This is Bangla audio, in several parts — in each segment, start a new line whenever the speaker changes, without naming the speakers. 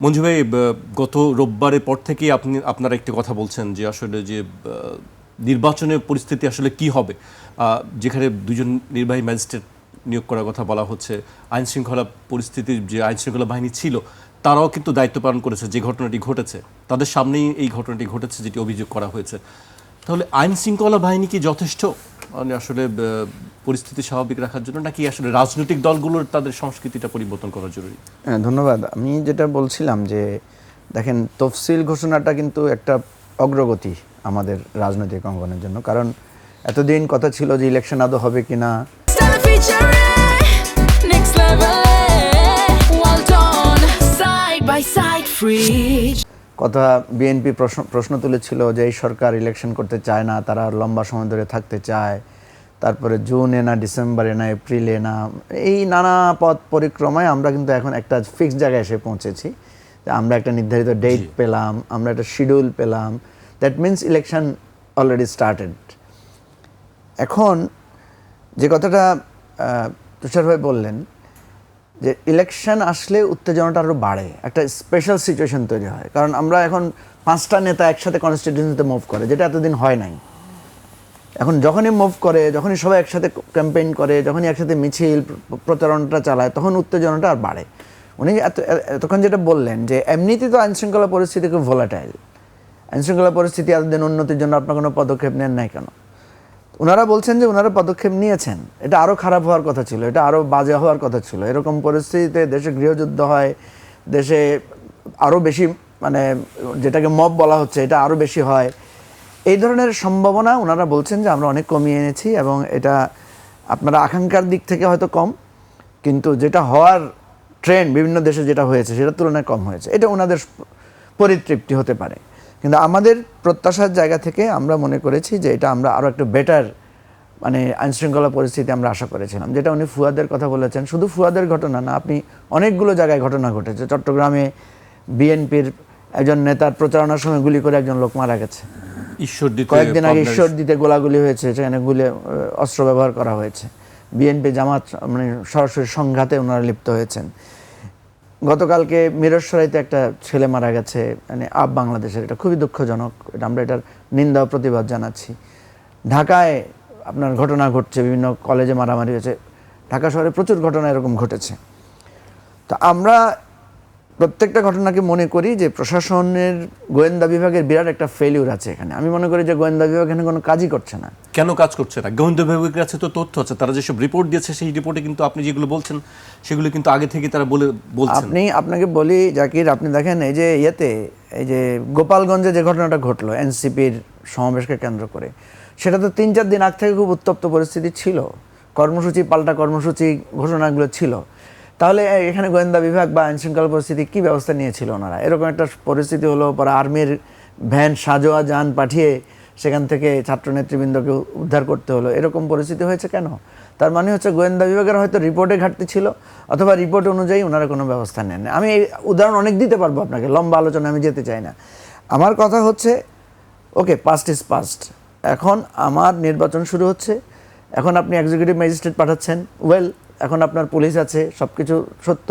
মঞ্জু ভাই, গত রোববারের পর থেকেই আপনারা একটি কথা বলছেন যে আসলে যে নির্বাচনের পরিস্থিতি আসলে কি হবে, যেখানে দুজন নির্বাহী ম্যাজিস্ট্রেট নিয়োগ করার কথা বলা হচ্ছে। আইন শৃঙ্খলা পরিস্থিতির যে আইন শৃঙ্খলা বাহিনী ছিল তারাও কিন্তু দায়িত্ব পালন করেছে। যে ঘটনাটি ঘটেছে তাদের সামনেই এই ঘটনাটি ঘটেছে, যেটি অভিযোগ করা হয়েছে। তাহলে আইন শৃঙ্খলা বাহিনী কি যথেষ্ট মানে আসলে পরিস্থিতি স্বাভাবিক রাখার জন্য, নাকি আসলে রাজনৈতিক দলগুলোর তাদের সংস্কৃতিটা পরিবর্তন করা জরুরি?
হ্যাঁ, ধন্যবাদ। আমি যেটা বলছিলাম যে দেখেন, তফসিল ঘোষণাটা কিন্তু একটা অগ্রগতি আমাদের রাজনৈতিক অঙ্গনের জন্য। কারণ এতদিন কথা ছিল যে ইলেকশন আদৌ হবে কিনা, কথা বিএনপি প্রশ্ন তুলেছিল যে এই সরকার ইলেকশন করতে চায় না, তারা লম্বা সময় ধরে থাকতে চায়। তারপরে জুনে না, ডিসেম্বরে না, এপ্রিলে না, এই নানা পথ পরিক্রমায় আমরা কিন্তু এখন একটা ফিক্সড জায়গায় এসে পৌঁছেছি। আমরা একটা নির্ধারিত ডেট পেলাম, আমরা একটা শিডিউল পেলাম। That means election already started. এখন যে কথাটা তুষার ভাই বললেন যে ইলেকশন আসলে উত্তেজনাটা আরও বাড়ে, একটা স্পেশাল সিচুয়েশন তৈরি হয়। কারণ আমরা এখন 5টা নেতা একসাথে কনস্টিটিউয়েন্সিতে মুভ করে, যেটা এতদিন হয় নাই। এখন যখনই মুভ করে, যখনই সবাই একসাথে ক্যাম্পেইন করে, যখনই একসাথে মিছিল প্রচারণাটা চালায়, তখন উত্তেজনাটা আর বাড়ে। উনি এতক্ষণ যেটা বললেন যে এমনিতেই তো আইনশৃঙ্খলা পরিস্থিতি খুব ভোলাটাইল। আইনশৃঙ্খলা পরিস্থিতি এতদিন উন্নতির জন্য আপনার কোনো পদক্ষেপ নেন নাই কেন? ওনারা বলছেন যে ওনারা পদক্ষেপ নিয়েছেন, এটা আরও খারাপ হওয়ার কথা ছিল, এটা আরও বাজে হওয়ার কথা ছিল। এরকম পরিস্থিতিতে দেশে গৃহযুদ্ধ হয়, দেশে আরও বেশি মানে যেটাকে মব বলা হচ্ছে এটা আরও বেশি হয়। এই ধরনের সম্ভাবনা ওনারা বলছেন যে আমরা অনেক কমিয়ে এনেছি, এবং এটা আপনারা আকাঙ্ক্ষার দিক থেকে হয়তো কম, কিন্তু যেটা হওয়ার ট্রেন্ড বিভিন্ন দেশে যেটা হয়েছে সেটার তুলনায় কম হয়েছে। এটা ওনাদের পরিতৃপ্তি হতে পারে, কিন্তু আমাদের প্রত্যাশার জায়গা থেকে আমরা মনে করেছি যে এটা আমরা আরও একটু বেটার মানে আইনশৃঙ্খলা পরিস্থিতি আমরা আশা করেছিলাম। যেটা উনি ফুয়াদের কথা বলেছেন, শুধু ফুয়াদের ঘটনা না, আপনি অনেকগুলো জায়গায় ঘটনা ঘটেছে। চট্টগ্রামে বিএনপির একজন নেতার প্রচারণার সময় গুলি করে একজন লোক মারা গেছে। কয়েকদিন আগে ঈশ্বরদীতে গোলাগুলি হয়েছে, সেখানে অস্ত্র ব্যবহার করা হয়েছে। বিএনপি জামাত মানে সরাসরি সংঘাতে ওনারা লিপ্ত হয়েছেন। গতকালকে মিরসরাইতে একটা ছেলে মারা গেছে, মানে বাংলাদেশের। এটা খুবই দুঃখজনক, এটা আমরা এটার নিন্দা ও প্রতিবাদ জানাচ্ছি। ঢাকায় আপনার ঘটনা ঘটছে, বিভিন্ন কলেজে মারামারি হয়েছে। ঢাকা শহরে প্রচুর ঘটনা এরকম ঘটেছে। তো আমরা প্রত্যেকটা ঘটনাকে মনে করি যে প্রশাসনের গোয়েন্দা বিভাগের বিরাট একটা ফেলিউর আছে এখানে। আমি মনে করি যে গোয়েন্দা বিভাগ এখানে কোনো কাজই করছে না।
কেন কাজ করছে না? গোয়েন্দা বিভাগের কাছে তো তথ্য আছে, তারা যেসব রিপোর্ট দিয়েছে সেই রিপোর্টে কিন্তু আপনি যেগুলো বলছেন সেগুলো কিন্তু আগে থেকে তারা বলছেন।
আপনাকে বলি জাকির, আপনি দেখেন এই যে এই যে গোপালগঞ্জে যে ঘটনাটা ঘটলো এনসিপির সমাবেশকে কেন্দ্র করে, সেটা তো 3-4 দিন আগ থেকে খুব উত্তপ্ত পরিস্থিতি ছিল। কর্মসূচি পাল্টা কর্মসূচি ঘোষণাগুলো ছিল। তাহলে এখানে গোয়েন্দা বিভাগ বা আইনশৃঙ্খলা পরিস্থিতি কী ব্যবস্থা নিয়েছিল ওনারা? এরকম একটা পরিস্থিতি হলো, পরে আর্মির ভ্যান সাজোয়া যান পাঠিয়ে সেখান থেকে ছাত্র নেতৃবৃন্দকে উদ্ধার করতে হলো। এরকম পরিস্থিতি হয়েছে কেন? তার মানে হচ্ছে গোয়েন্দা বিভাগের হয়তো রিপোর্টে ঘাটতি ছিল, অথবা রিপোর্ট অনুযায়ী ওনারা কোনো ব্যবস্থা নেন। আমি এই উদাহরণ অনেক দিতে পারবো আপনাকে, লম্বা আলোচনা আমি যেতে চাই না। আমার কথা হচ্ছে ওকে, পাস্ট ইজ পাস্ট। এখন আমার নির্বাচন শুরু হচ্ছে, এখন আপনি এক্সিকিউটিভ ম্যাজিস্ট্রেট পাঠাচ্ছেন, এখন আপনার পুলিশ আছে, সব কিছু সত্য।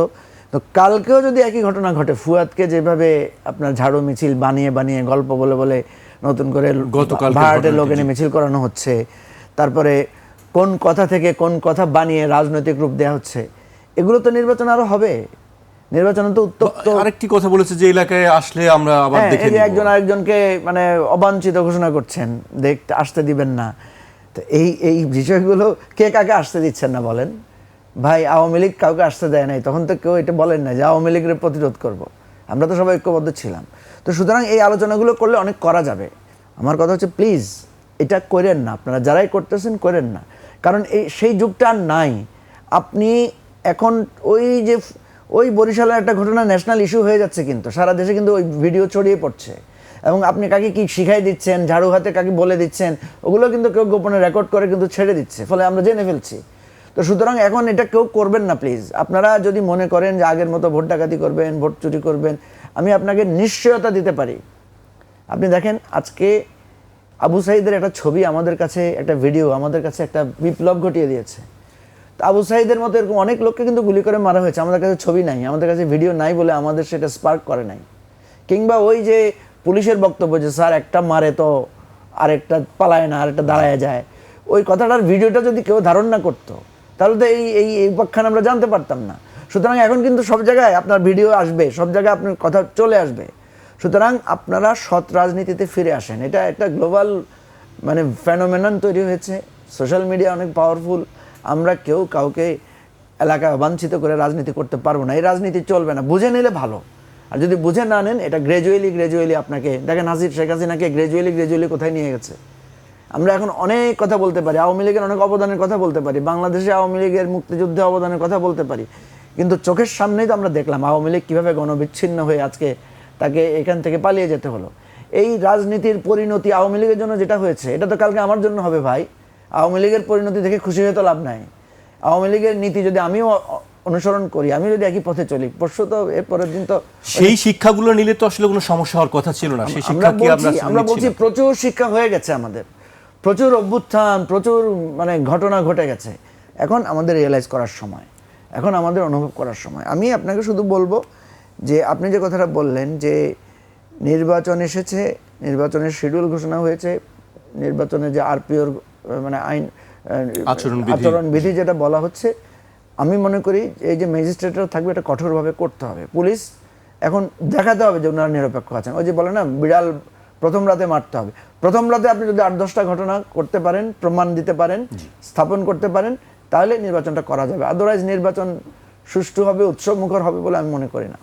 তো কালকেও যদি একই ঘটনা ঘটে, ফুয়াদকে যেভাবে আপনার ঝাড়ু মিছিল বানিয়ে বানিয়ে গল্প বলে বলে নতুন করে ভাড়াটে লোক এনে মিছিল করানো হচ্ছে, তারপরে কোন কথা থেকে কোন কথা বানিয়ে রাজনৈতিক রূপ দেওয়া হচ্ছে, এগুলো তো নির্বাচন আরও হবে। নির্বাচনে তো উত্তপ্ত।
আরেকটি কথা বলেছে যে এলাকায় আসলে আমরা আবার দেখে নিব।
একজন আরেকজনকে মানে অবাঞ্ছিত ঘোষণা করছেন, দেখতে আসতে দিবেন না। তো এই বিষয়গুলো কে কাকে আসতে দিচ্ছেন না বলেন ভাই? আওয়ামী লীগ কাউকে আসতে দেয় নাই, তখন তো কেউ এটা বলেন না যে আওয়ামী লীগের প্রতিরোধ করব। আমরা তো সবাই ঐক্যবদ্ধ ছিলাম। তো সুতরাং এই আলোচনাগুলো করলে অনেক করা যাবে। আমার কথা হচ্ছে প্লিজ এটা করেন না, আপনারা যারাই করতেছেন করেন না। কারণ সেই যুগটা আর নাই। আপনি এখন ওই বরিশালের একটা ঘটনা ন্যাশনাল ইস্যু হয়ে যাচ্ছে, কিন্তু সারা দেশে কিন্তু ওই ভিডিও ছড়িয়ে পড়ছে, এবং আপনি কাকে কি শিখাই দিচ্ছেন, ঝাড়ু হাতে কাকে বলে দিচ্ছেন, ওগুলো কিন্তু কেউ গোপনে রেকর্ড করে কিন্তু ছেড়ে দিচ্ছে, ফলে আমরা জেনে ফেলছি। তো সুতরাং এখন এটা কেউ করবেন না প্লিজ। আপনারা যদি মনে করেন যে আগের মতো ভোট ডাকাতি করবেন, ভোট চুরি করবেন, আমি আপনাকে নিশ্চয়তা দিতে পারি। আপনি দেখেন আজকে আবু সাঈদের একটা ছবি আমাদের কাছে, একটা ভিডিও আমাদের কাছে একটা বিপ্লব ঘটিয়ে দিয়েছে। তো আবু সাঈদের মতো এরকম অনেক লোককে কিন্তু গুলি করে মারা হয়েছে, আমাদের কাছে ছবি নাই, আমাদের কাছে ভিডিও নাই বলে আমাদের সেটা স্পার্ক করে নাই। কিংবা ওই যে পুলিশের বক্তব্য যে স্যার একটা মারে তো আরেকটা পালায় না, আরেকটা দাঁড়ায় যায়, ওই কথাটার ভিডিওটা যদি কেউ ধারণ না করতো তাহলে তো এই এই এই উপাখ্যান আমরা জানতে পারতাম না। সুতরাং এখন কিন্তু সব জায়গায় আপনার ভিডিও আসবে, সব জায়গায় আপনার কথা চলে আসবে। সুতরাং আপনারা সৎ রাজনীতিতে ফিরে আসেন। এটা একটা গ্লোবাল মানে ফেনোমেনন তৈরি হয়েছে, সোশ্যাল মিডিয়া অনেক পাওয়ারফুল। আমরা কেউ কাউকে এলাকায় অবাঞ্ছিত করে রাজনীতি করতে পারবো না, এই রাজনীতি চলবে না। বুঝে নিলে ভালো, আর যদি বুঝে না নেন এটা গ্র্যাজুয়ালি আপনাকে দেখেন। হাসির শেখ হাসিনাকে গ্র্যাজুয়ালি কোথায় নিয়ে গেছে। আমরা এখন অনেক কথা বলতে পারি, আওয়ামী লীগের অনেক অবদানের কথা বলতে পারি, বাংলাদেশে আওয়ামী লীগের মুক্তিযুদ্ধে অবদানের কথা বলতে পারি, কিন্তু চোখের সামনেই তো আমরা দেখলাম আওয়ামী লীগ কীভাবে গণবিচ্ছিন্ন হয়ে আজকে তাকে এখান থেকে পালিয়ে যেতে হলো। এই রাজনীতির পরিণতি আওয়ামী লীগের জন্য যেটা হয়েছে এটা তো কালকে আমার জন্য হবে ভাই। আওয়ামী লীগের পরিণতি দেখে খুশি হয়ে তো লাভ নাই। আওয়ামী লীগের নীতি যদি আমিও অনুসরণ করি, আমি যদি একই পথে চলি, পরশু তো এর পরের দিন তো
সেই শিক্ষাগুলো নিলে তো আসলে কোনো সমস্যা হওয়ার কথা ছিল না। সেই শিক্ষা কি
আমরা বলছি প্রচুর শিক্ষা হয়ে গেছে আমাদের, প্রচুর অভ্যুত্থান, প্রচুর মানে ঘটনা ঘটে গেছে। এখন আমাদের রিয়েলাইজ করার সময়, এখন আমাদের অনুভব করার সময়। আমি আপনাকে শুধু বলবো যে আপনি যে কথাটা বললেন যে নির্বাচন এসেছে, নির্বাচনের শিডিউল ঘোষণা হয়েছে, নির্বাচনে যে আরপিওর মানে আইন আচরণবিধি যেটা বলা হচ্ছে, আমি মনে করি এই যে ম্যাজিস্ট্রেটরা থাকবে এটা কঠোরভাবে করতে হবে। পুলিশ এখন দেখাতে হবে যে ওনারা নিরপেক্ষ আছেন। ওই যে বলে না বিড়াল প্রথম রাতে মারতে হবে। প্রথম রাতে আপনি যদি 8-10টা ঘটনা করতে পারেন, প্রমাণ দিতে পারেন, স্থাপন করতে পারেন, তাহলে নির্বাচনটা করা যাবে। আদারওয়াইজ নির্বাচন সুষ্ঠু হবে, উৎসবমুখর হবে বলে আমি মনে করি না।